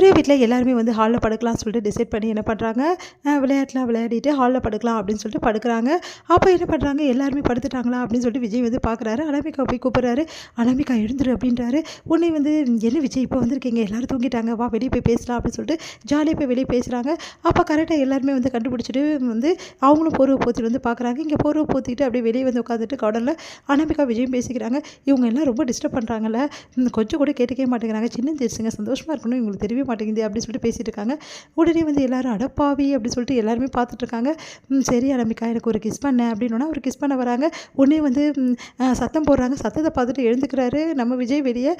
சூர்யா வீட்டில் எல்லாருமே வந்து ஹாலில் படுக்கலாம்னு சொல்லிட்டு டிசைட் பண்ணி என்ன பண்ணுறாங்க, விளையாட்டுலாம் விளையாடிட்டு ஹாலில் படுக்கலாம் அப்படின்னு சொல்லிட்டு படுக்கிறாங்க. அப்போ என்ன பண்ணுறாங்க, எல்லாருமே படுத்துட்டாங்களா அப்படின்னு சொல்லிட்டு விஜய் வந்து பார்க்குறாரு. அனாமிகா போய் கூப்பிட்றாரு. அனாமிகா எழுந்துரு அப்படின்றாரு. உடனே வந்து என்ன விஜய் இப்போ வந்திருக்கீங்க, எல்லோரும் தூங்கிட்டாங்க, வா வெளியே போய் பேசலாம் அப்படின்னு சொல்லிட்டு ஜாலியாக போய் வெளியே பேசுகிறாங்க. அப்போ கரெக்டாக எல்லாருமே வந்து கண்டுபிடிச்சிட்டு வந்து அவங்களும் போர்வை போத்திட்டு வந்து பார்க்குறாங்க. இங்கே போர்வை போத்திட்டு அப்படியே வெளியே வந்து உட்காந்துட்டு கார்டனில் அனாமிகா விஜயும் பேசிக்கிறாங்க. இவங்க எல்லாம் ரொம்ப டிஸ்டர்ப் பண்ணுறாங்கல்ல, கொஞ்சம் கூட கேட்டுக்கவே மாட்டேங்கிறாங்க, சின்ன தேசுங்க சந்தோஷமாக இருக்கணும், இவங்களுக்கு தெரியவே மாட்டேங்குது அப்படின்னு சொல்லிட்டு பேசிகிட்டு இருக்காங்க. உடனே வந்து எல்லாரும் அடப்பாவி அப்படின்னு சொல்லிட்டு எல்லாருமே பார்த்துட்ருக்காங்க. சரி அனாமிகா எனக்கு ஒரு கிஸ் பண்ண அப்படின்னா ஒரு கிஸ் பண்ண வராங்க. உடனே வந்து சத்தம் போடுறாங்க. சத்தத்தை பார்த்துட்டு எழுந்துக்கிறாரு நம்ம விஜய். வெளியே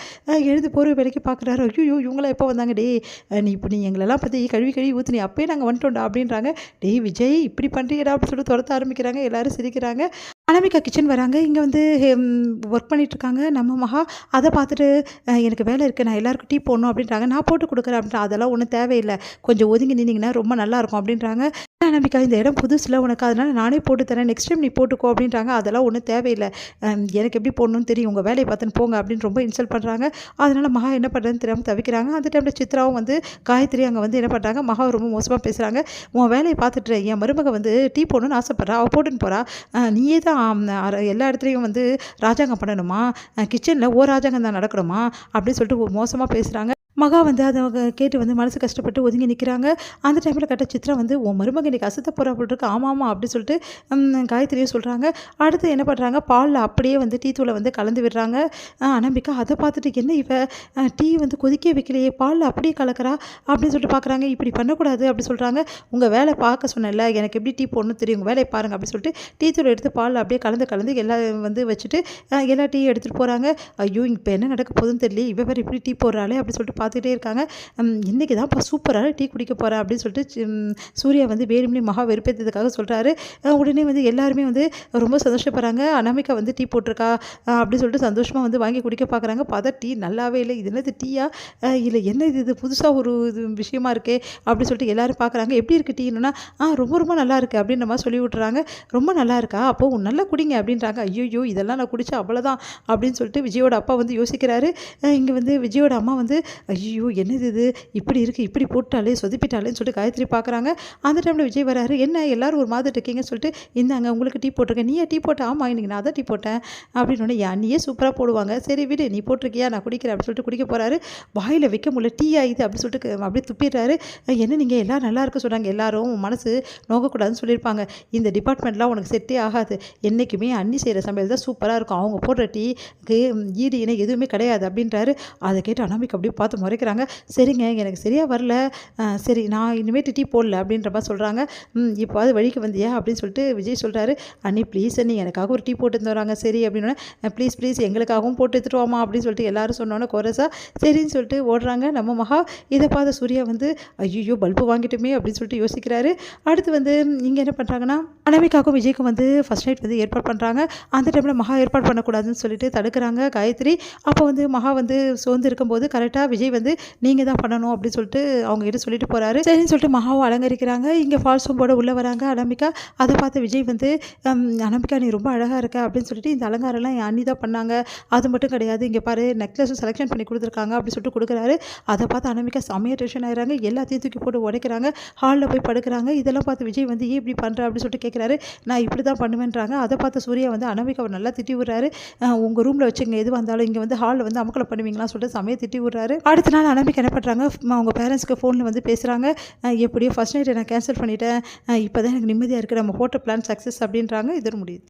எழுந்து போகிற வேலைக்கு பார்க்குறாரு. ஐயோ இவங்களாம் எப்போ வந்தாங்க, டே நீ எங்களெல்லாம் பற்றி கழுவி ஊற்றுனி அப்பயே நாங்கள் வந்துட்டோம்டா அப்படின்றாங்க. டேய் விஜய் இப்படி பண்ணுறீடா அப்படின்னு சொல்லிட்டு துரத்த ஆரம்பிக்கிறாங்க. எல்லோரும் சிரிக்கிறாங்க. அனாமிகா கிச்சன் வராங்க. இங்கே வந்து ஒர்க் பண்ணிகிட்ருக்காங்க நம்ம மகா. அதை பார்த்துட்டு எனக்கு வேலை இருக்குது, நான் எல்லாருக்கும் டீ போடணும் அப்படின்றாங்க. நான் போட்டு கொடுக்குறேன் அப்படின்ட்டு. அதெல்லாம் ஒன்றும் தேவையில்லை, கொஞ்சம் ஒதுங்கி நின்னீங்கன்னா ரொம்ப நல்லாயிருக்கும் அப்படின்றாங்க. அனாமிகா இந்த இடம் புதுசில் உனக்கு, அதனால் நானே போட்டு தரேன், நெக்ஸ்ட் டைம் நீ போட்டுக்கோ அப்படின்றாங்க. அதெல்லாம் ஒன்றும் தேவையில்லை, எனக்கு எப்படி போடணும்னு தெரியும், உங்கள் வேலையை பார்த்துன்னு போங்க அப்படின்னு ரொம்ப இன்சல்ட் பண்ணுறாங்க. அதனால் மகா என்ன பண்ணுறதுன்னு தெரியாமல் தவிக்கிறாங்க. அந்த டைமில் சித்ராவும் வந்து காயத்ரி அங்கே வந்து என்ன பண்ணுறாங்க, மகா ரொம்ப மோசமாக பேசுகிறாங்க. உன் வேலையை பார்த்துட்டு என் மருமக வந்து டீ போடணும்னு ஆசைப்பட்றா, அவள் போட்டுன்னு போகிறா, நீயே தான் எல்லா இடத்துலையும் வந்து ராஜாங்கம் பண்ணணுமா, கிச்சனில் ராஜாங்கம் தான் நடக்கணுமா அப்படின்னு சொல்லிட்டு மோசமாக பேசுகிறாங்க. மகா வந்து அதை கேட்டு வந்து மனசு கஷ்டப்பட்டு ஒதுங்கி நிற்கிறாங்க. அந்த டைமில் கட்ட சித்ரா வந்து உன் மருமக இன்றைக்கி அசத்த போகிறா போட்டுருக்கு, ஆமாம் அப்படி சொல்லிட்டு காயத்ரியும் சொல்கிறாங்க. அடுத்து என்ன பண்ணுறாங்க, பாலில் அப்படியே வந்து டீ தூளை வந்து கலந்து விடுறாங்க. அனாமிகா அதை பார்த்துட்டு என்ன இவ டீ வந்து கொதிக்க வைக்கலையே, பாலில் அப்படியே கலக்கிறா அப்படின்னு சொல்லிட்டு பார்க்குறாங்க. இப்படி பண்ணக்கூடாது அப்படி சொல்கிறாங்க. உங்கள் வேலை பார்க்க சொன்னல, எனக்கு எப்படி டீ போடணும்னு தெரியும், உங்கள் வேலையை பாருங்கள் அப்படின்னு சொல்லிட்டு டீ தூள் எடுத்து பாலில் அப்படியே கலந்து எல்லாம் வந்து வச்சுட்டு எல்லா டீ எடுத்துகிட்டு போகிறாங்க. ஐயோ இப்போ என்ன நடக்க போகுதுன்னு தெரியல, இவ வேறு இப்படி டீ போடுறாளே அப்படின்னு சொல்லிட்டு பார்த்துட்டே இருக்காங்க. இன்றைக்கி தான்ப்பா சூப்பரான டீ குடிக்க போகிறேன் அப்படின்னு சொல்லிட்டு சூர்யா வந்து வேணும்னே மகா வெறுப்பேற்றதுக்காக சொல்கிறாரு. உடனே வந்து எல்லாருமே வந்து ரொம்ப சந்தோஷப்படுறாங்க. அனாமிகா வந்து டீ போட்டிருக்கா அப்படின்னு சொல்லிட்டு சந்தோஷமாக வந்து வாங்கி குடிக்க பார்க்குறாங்க. பார்த்தா டீ நல்லாவே இல்லை, இது என்னது டீயா இல்லை, என்ன இது புதுசாக ஒரு விஷயமா இருக்கே அப்படின்னு சொல்லிட்டு எல்லோரும் பார்க்குறாங்க. எப்படி இருக்குது டீன்னா, ரொம்ப ரொம்ப நல்லா இருக்குது அப்படின்ற மாதிரி சொல்லி விட்டுறாங்க. ரொம்ப நல்லா இருக்கா, அப்போது நல்லா குடிங்க அப்படின்றாங்க. ஐயோ இதெல்லாம் நான் குடித்தா அவ்வளோதான் அப்படின்னு சொல்லிட்டு விஜயோட அப்பா வந்து யோசிக்கிறாரு. இங்கே வந்து விஜயோட அம்மா வந்து ஐயோ என்னது இது இப்படி இருக்குது, இப்படி போட்டாலே சொதப்பிட்டாலேன்னு சொல்லிட்டு காயத்ரி பார்க்குறாங்க. அந்த டைமில் விஜய் வராரு. என்ன எல்லோரும் ஒரு மாதிரி இருக்கீங்கன்னு சொல்லிட்டு, இந்தாங்க உங்களுக்கு டீ போட்டிருக்கேன், நீயே டீ போட்ட, ஆமாம் இன்றைக்கி நான் தான் டீ போட்டேன் அப்படின்னு. அண்ணியே சூப்பராக போடுவாங்க, சரி விடு நீ போட்டிருக்கியா நான் குடிக்கிறேன் அப்படின்னு சொல்லிட்டு குடிக்க போகிறாரு. வாயில் வைக்க முடியல, டீ ஆயுது அப்படின்னு சொல்லிட்டு அப்படியே துப்பிடுறாரு. என்ன நீங்கள் எல்லோரும் நல்லா இருக்க சொல்கிறாங்க, எல்லாரும் மனசு நோக்கக்கூடாதுன்னு சொல்லியிருப்பாங்க, இந்த டிபார்ட்மெண்ட்லாம் உனக்கு செட்டே ஆகாது, என்றைக்குமே அண்ணி செய்கிற சமையல் தான் சூப்பராக இருக்கும், அவங்க போடுற டீக்கு ஈடு இணை எதுவுமே கிடையாது அப்படின்றாரு. அதை கேட்டு அனாமிகா அப்படியே பார்த்து முறைக்கிறாங்க. சரிங்க எனக்கு சரியாக வரல, சரி நான் இனிமேட்டு டீ போடல அப்படின்ற மாதிரி சொல்கிறாங்க. இப்போது வழிக்கு வந்தியா அப்படின்னு சொல்லிட்டு விஜய் சொல்கிறாரு. அண்ணி ப்ளீஸ் அண்ணி எனக்காக ஒரு டீ போட்டு தராங்க, சரி அப்படின்னு. ப்ளீஸ் எங்களுக்காகவும் போட்டு எடுத்துட்டு வாமா அப்படின்னு சொல்லிட்டு எல்லாரும் சொன்னோன்னே கோரஸா சரின்னு சொல்லிட்டு ஓடுறாங்க. நம்ம மகா இதை பார்த்த சூர்யா வந்து ஐயோ பல்பு வாங்கிட்டுமே அப்படின்னு சொல்லிட்டு யோசிக்கிறாரு. அடுத்து வந்து இங்கே என்ன பண்ணுறாங்கன்னா, அனாமிகாவுக்கும் விஜய்க்கும் வந்து ஃபர்ஸ்ட் நைட் வந்து ஏற்பாடு பண்ணுறாங்க. அந்த டைமில் மகா ஏற்பாடு பண்ணக்கூடாதுன்னு சொல்லிட்டு தடுக்கிறாங்க காயத்ரி. அப்போ வந்து மகா வந்து சோர்ந்து இருக்கும்போது கரெக்டாக விஜய் வந்து நீங்கள் தான் பண்ணணும் அப்படின்னு சொல்லிட்டு அவங்ககிட்ட சொல்லிட்டு போகிறாரு. சரின்னு சொல்லிட்டு மகாவை அலங்கரிக்கிறாங்க. இங்கே ஃபால்ஸ் ரூம்போட உள்ளே வராங்க அனாமிகா. அதை பார்த்து விஜய் வந்து அனாமிகா நீ ரொம்ப அழகாக இருக்க அப்படின்னு சொல்லிட்டு, இந்த அலங்காரம்லாம் என் அண்ணி தான் பண்ணாங்க, அது மட்டும் கிடையாது, இங்கே பாரு நெக்லஸும் செலெக்ஷன் பண்ணி கொடுத்துருக்காங்க அப்படின்னு சொல்லிட்டு கொடுக்குறாரு. அதை பார்த்து அனாமிகா செம்மையாக டென்ஷன் ஆகிறாங்க. எல்லாத்தையும் தூக்கி போட்டு உடைக்கிறாங்க. ஹாலில் போய் படுக்கிறாங்க. இதெல்லாம் பார்த்து விஜய் வந்து ஏன் இப்படி பண்ணுற அப்படின்னு சொல்லிட்டு கேட்குறாரு. நான் இப்படி தான் பண்ணுவேன்றாங்க. அதை பார்த்து சூர்யா வந்து அனாமிகாவை நல்லா திட்டி விடுறாரு. உங்கள் ரூமில் வச்சுங்க எது வந்தாலும் இங்கே வந்து ஹாலில் வந்து அமக்கலை பண்ணுவீங்களான்னு சொல்லிட்டு செம்மையாக திட்டி விடுறாரு. அடுத்த நாள் அனாமிகா என்ன பண்ணுறாங்க, அவங்க பேரண்ட்ஸ்க்கு ஃபோனில் வந்து பேசுகிறாங்க. எப்படியோ ஃபர்ஸ்ட் நைட்டை நான் கேன்சல் பண்ணிட்டேன், இப்போ தான் எனக்கு நிம்மதியாக இருக்குது, நம்ம போட்ட பிளான் சக்ஸஸ் அப்படின்றாங்க. இதோட முடியுது.